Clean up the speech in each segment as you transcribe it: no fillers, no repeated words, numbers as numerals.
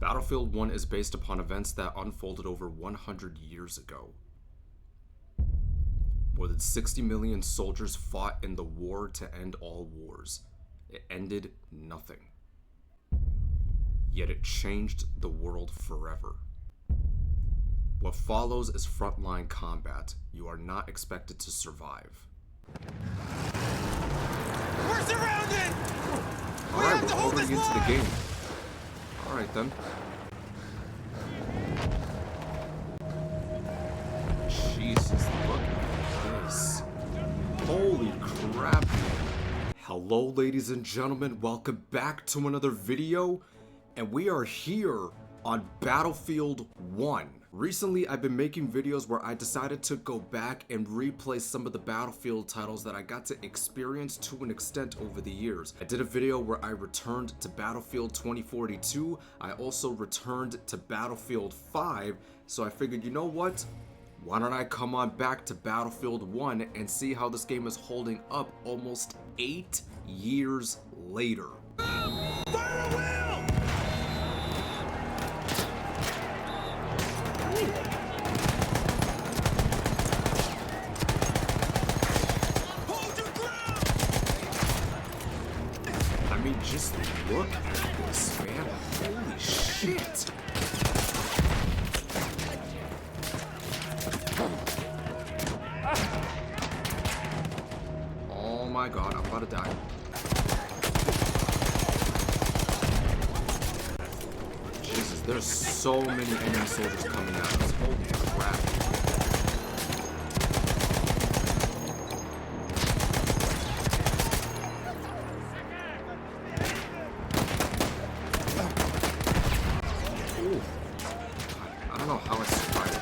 Battlefield 1 is based upon events that unfolded over 100 years ago. More than 60 million soldiers fought in the war to end all wars. It ended nothing. Yet it changed the world forever. What follows is frontline combat. You are not expected to survive. We're surrounded! Alright, we're already into the game. Alright then. Jesus, look at this. Holy crap. Hello, ladies and gentlemen. Welcome back to another video. And we are here on Battlefield 1. Recently, I've been making videos where I decided to go back and replay some of the Battlefield titles that I got to experience to an extent over the years. I did a video where I returned to Battlefield 2042. I also returned to Battlefield 5. So I figured, you know what? Why don't I come on back to Battlefield 1 and see how this game is holding up almost 8 years later. Fire a wheel! Hold your ground! I mean, just look at this, man. Holy shit! Oh my god, I'm about to die. Jesus, there's so many enemy soldiers coming at us. Holy crap. Ooh. I don't know how I survived that.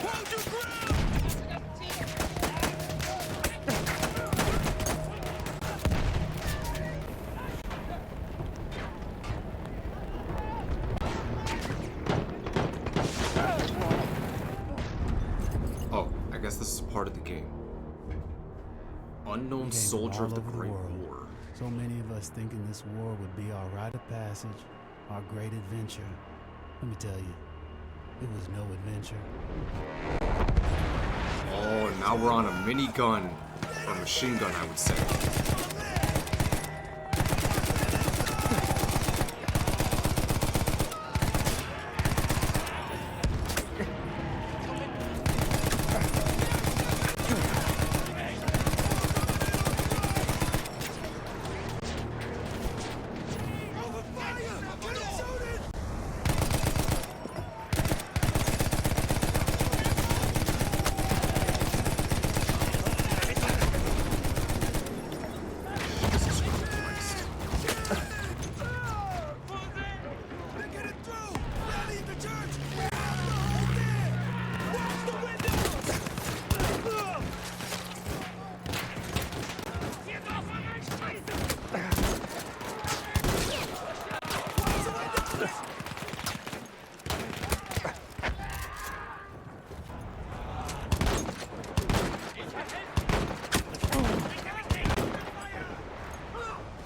I guess this is part of the game. Unknown soldier of the Great War. So many of us thinking this war would be our rite of passage, our great adventure. Let me tell you, it was no adventure. Oh, now we're on a minigun, or machine gun, I would say.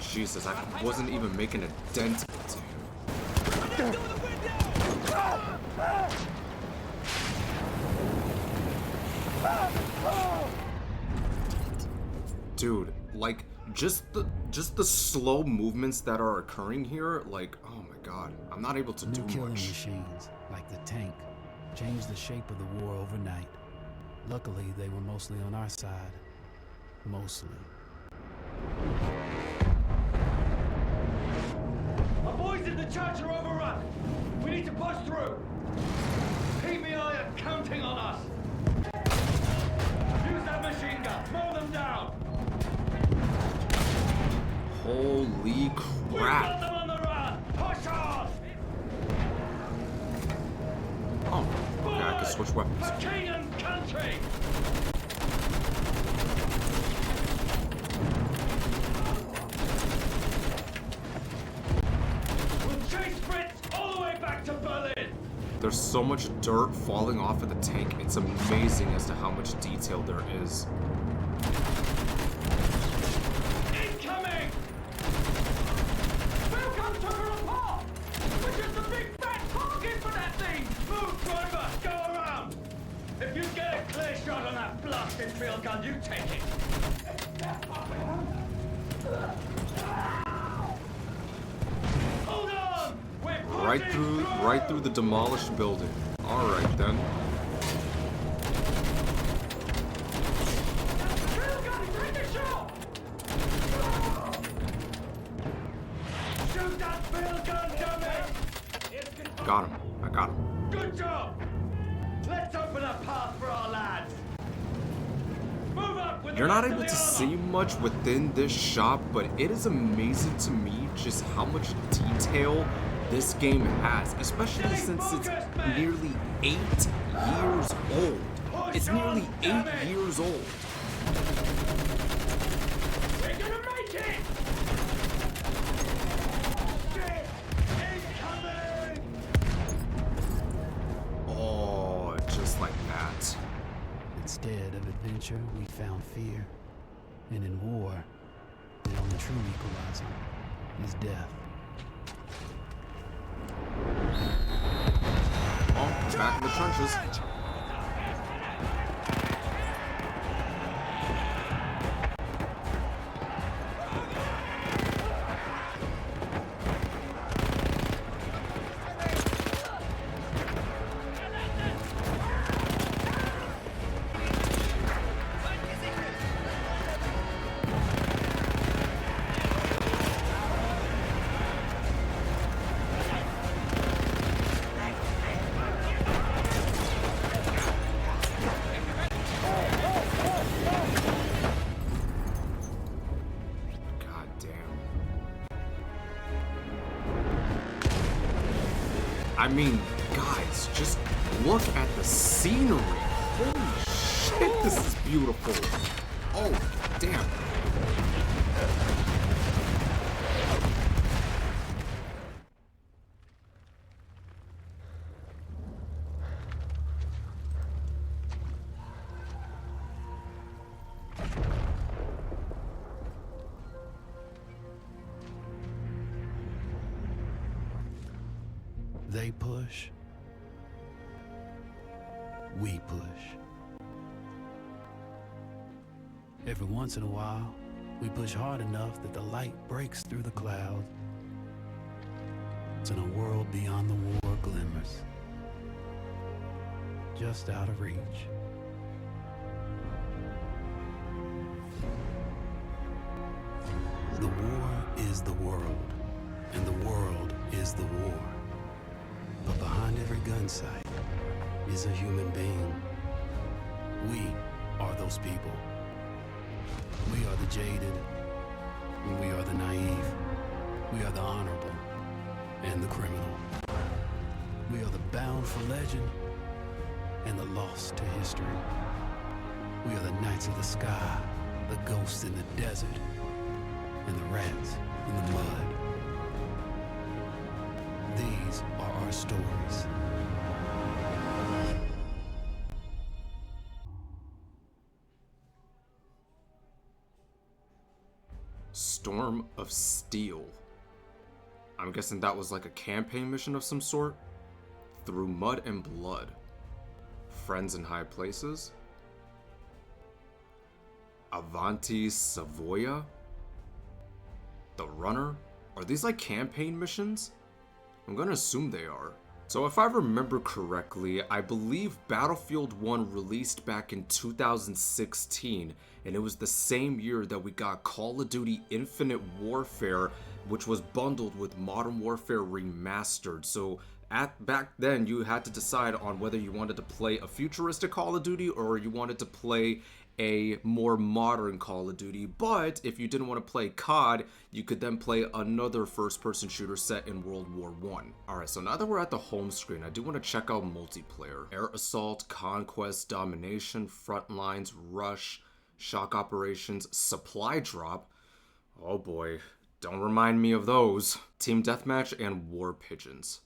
Jesus, I wasn't even making a dent into him. Dude, like, just the slow movements that are occurring here, like, oh my god, I'm not able to do New killing much. machines, like the tank, changed the shape of the war overnight. Luckily, they were mostly on our side. Mostly. Our boys in the church are overrun. We need to push through. PBI are counting on us. Use that machine gun. Mow them down. Holy We've got crap. them on the run. Push on. Oh, okay, I can switch weapons. For king and country. We'll chase Brits all the way back to Berlin. There's so much dirt falling off of the tank, it's amazing as to how much detail there is. Incoming! Welcome to her apart! We're just a big fat target for ground, you take it! Hold on! We're Right through the demolished building. All right then. Shoot that field gun, dummy! Got him. I got him. Good job! Let's open a path for our lads! Move up with You're the not rest able of to the see armor. much within this shop, but it is amazing to me just how much detail this game has, especially since it's nearly 8 years old. It's nearly 8 years old. We're gonna make it! Shit! Incoming! Oh, just like that. Instead of adventure, we found fear. And in war, the only true equalizer is death. Oh, back in the trenches. God damn. I mean, guys, just look at the scenery. Holy shit, this is beautiful. Oh, damn. They push. We push. Every once in a while, we push hard enough that the light breaks through the clouds. And a world beyond the war glimmers. Just out of reach. The war is the world, and the world is the war. But behind every gun sight is a human being. We are those people. We are the jaded, and we are the naive. We are the honorable and the criminal. We are the bound for legend and the lost to history. We are the knights of the sky, the ghosts in the desert, and the rats in the mud. These are our stories. Storm of Steel. I'm guessing that was like a campaign mission of some sort. Through mud and blood. Friends in high places. Avanti Savoia. The Runner. Are these like campaign missions? I'm gonna assume they are. So if I remember correctly, I believe Battlefield 1 released back in 2016, and it was the same year that we got Call of Duty Infinite Warfare, which was bundled with Modern Warfare Remastered. So back then, you had to decide on whether you wanted to play a futuristic Call of Duty or you wanted to play a more modern Call of Duty. But if you didn't want to play COD, you could then play another first-person shooter set in World War I. Alright, so now that we're at the home screen, I do want to check out multiplayer. Air Assault, Conquest, Domination, Frontlines, Rush, Shock Operations, Supply Drop. Oh boy, don't remind me of those. Team Deathmatch and War Pigeons.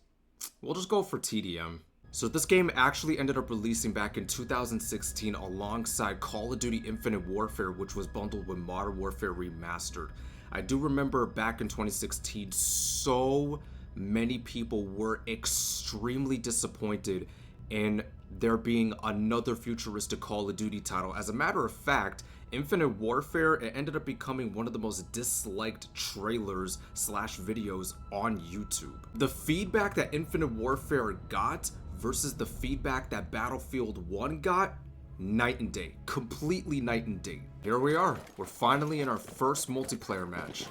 We'll just go for TDM. So this game actually ended up releasing back in 2016 alongside Call of Duty Infinite Warfare, which was bundled with Modern Warfare Remastered. I do remember back in 2016, so many people were extremely disappointed in there being another futuristic Call of Duty title. As a matter of fact, Infinite Warfare, it ended up becoming one of the most disliked trailers slash videos on YouTube. The feedback that Infinite Warfare got versus the feedback that Battlefield 1 got, night and day. Completely night and day. Here we are. We're finally in our first multiplayer match.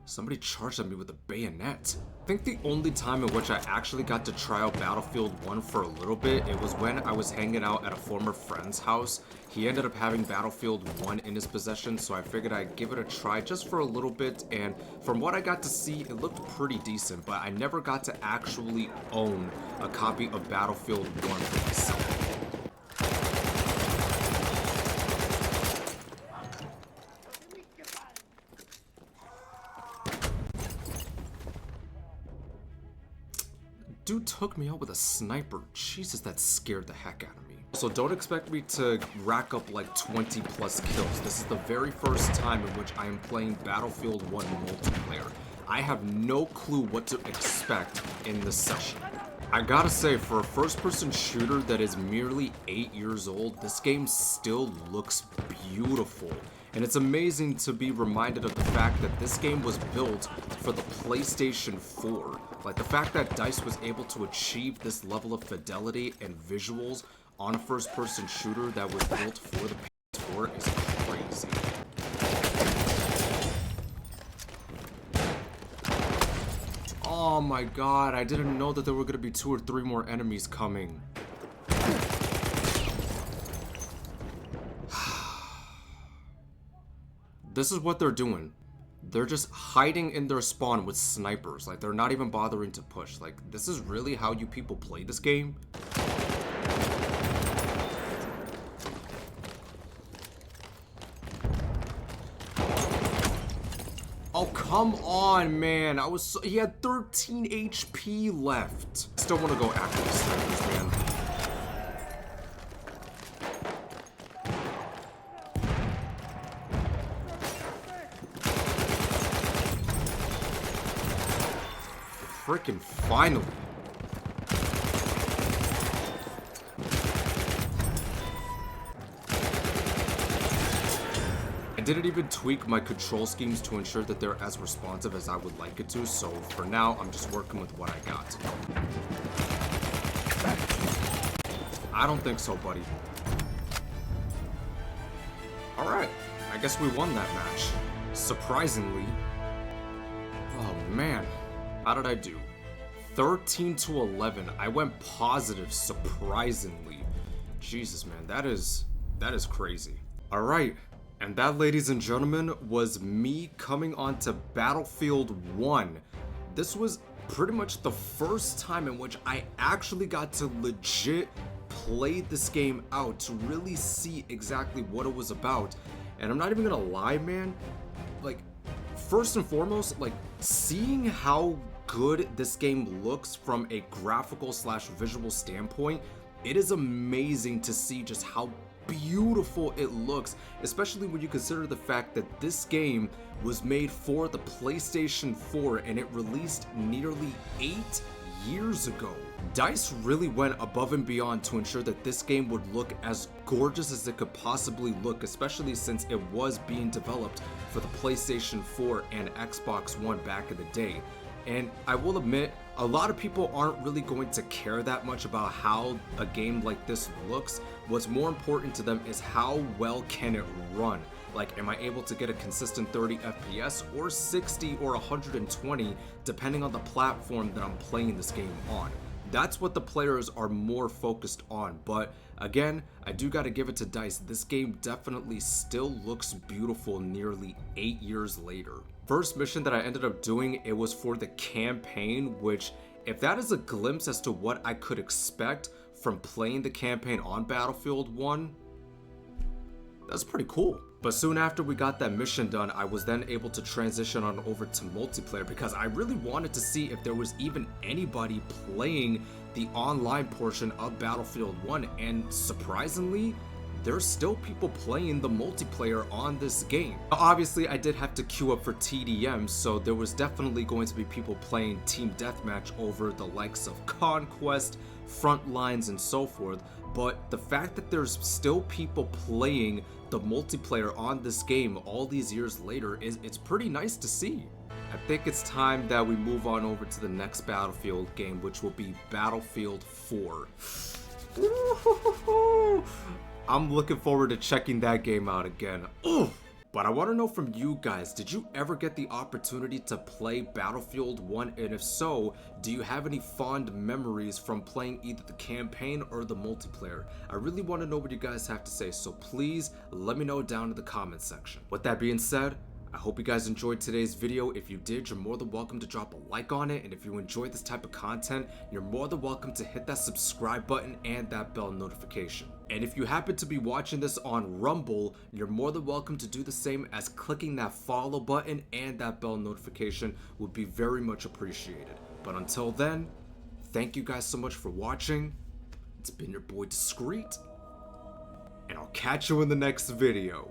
Somebody charged at me with a bayonet. I think the only time in which I actually got to try out Battlefield 1 for a little bit, it was when I was hanging out at a former friend's house. He ended up having Battlefield 1 in his possession, so I figured I'd give it a try just for a little bit, and from what I got to see, it looked pretty decent, but I never got to actually own a copy of Battlefield 1 for myself. Dude took me out with a sniper. Jesus, that scared the heck out of me. So don't expect me to rack up like 20 plus kills. This is the very first time in which I am playing Battlefield 1 multiplayer. I have no clue what to expect in this session. I gotta say, for a first-person shooter that is merely 8 years old, this game still looks beautiful. And it's amazing to be reminded of the fact that this game was built for the PlayStation 4. Like, the fact that DICE was able to achieve this level of fidelity and visuals on a first-person shooter that was built for the PS4 is crazy. Oh my god, I didn't know that there were gonna be 2 or 3 more enemies coming. This is what they're doing. They're just hiding in their spawn with snipers. Like, they're not even bothering to push. Like, this is really how you people play this game? Oh, come on, man. He had 13 HP left. Still want to go after the snipers, man. Freaking finally. I didn't even tweak my control schemes to ensure that they're as responsive as I would like it to, so for now, I'm just working with what I got. I don't think so, buddy. Alright, I guess we won that match. Surprisingly. Oh man. How did I do? 13 to 11. I went positive, surprisingly. Jesus, man, that is crazy. All right, and that, ladies and gentlemen, was me coming on to Battlefield 1. This was pretty much the first time in which I actually got to legit play this game out to really see exactly what it was about. And I'm not even gonna lie, man, like, first and foremost, like, seeing how good this game looks from a graphical slash visual standpoint, it is amazing to see just how beautiful it looks, especially when you consider the fact that this game was made for the PlayStation 4 and it released nearly 8 years ago. DICE really went above and beyond to ensure that this game would look as gorgeous as it could possibly look, especially since it was being developed for the PlayStation 4 and Xbox One back in the day. And I will admit, a lot of people aren't really going to care that much about how a game like this looks. What's more important to them is how well can it run. Like, am I able to get a consistent 30 FPS or 60 or 120 depending on the platform that I'm playing this game on? That's what the players are more focused on. But again, I do got to give it to DICE. This game definitely still looks beautiful nearly 8 years later. First mission that I ended up doing, it was for the campaign, which, if that is a glimpse as to what I could expect from playing the campaign on Battlefield 1, that's pretty cool. But soon after we got that mission done, I was then able to transition on over to multiplayer because I really wanted to see if there was even anybody playing the online portion of Battlefield 1, and surprisingly, there's still people playing the multiplayer on this game. Now, obviously, I did have to queue up for TDM, so there was definitely going to be people playing Team Deathmatch over the likes of Conquest, Frontlines, and so forth. But the fact that there's still people playing the multiplayer on this game all these years later it's pretty nice to see. I think it's time that we move on over to the next Battlefield game, which will be Battlefield 4. I'm looking forward to checking that game out again. Ooh. But I want to know from you guys, did you ever get the opportunity to play Battlefield 1? And if so, do you have any fond memories from playing either the campaign or the multiplayer? I really want to know what you guys have to say, so please let me know down in the comment section. With that being said, I hope you guys enjoyed today's video. If you did, you're more than welcome to drop a like on it, and if you enjoyed this type of content, you're more than welcome to hit that subscribe button and that bell notification. And if you happen to be watching this on Rumble, you're more than welcome to do the same, as clicking that follow button and that bell notification would be very much appreciated. But until then, thank you guys so much for watching. It's been your boy Discreet, and I'll catch you in the next video.